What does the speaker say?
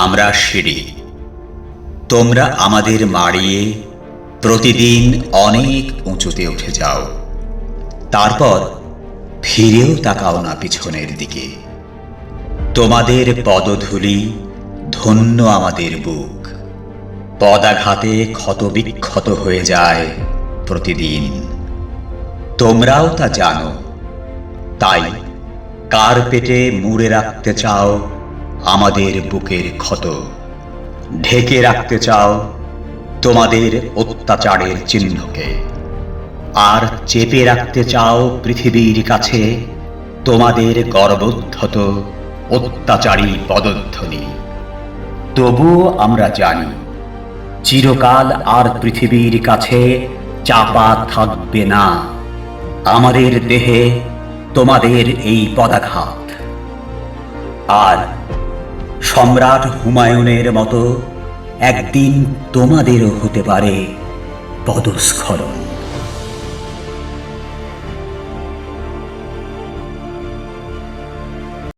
আমরা সিঁড়ি, তোমরা আমাদের মাড়িয়ে প্রতিদিন অনেক উঁচুতে উঠে যাও, তারপর ফিরেও তাকাও না পিছনের দিকে। তোমাদের পদধূলি ধন্য আমাদের বুক, পদাঘাতে ক্ষতবিক্ষত হয়ে যায় প্রতিদিন। তোমরাও তা জানো, তাই কার্পেটে মুড়ে রাখতে চাও আমাদের বুকের ক্ষত, ঢেকে রাখতে চাও তোমাদের অত্যাচারের চিহ্নকে, আর চেপে রাখতে চাও পৃথিবীর কাছে তোমাদের গর্বোদ্ধত অত্যাচারী পদধ্বনি। তবুও আমরা জানি, চিরকাল আর পৃথিবীর কাছে চাপা থাকবে না আমাদের দেহে তোমাদের এই পদাঘাত। আর সম্রাট হুমায়ুনের মতো একদিন তোমাদেরও হতে পারে পদস্খলন।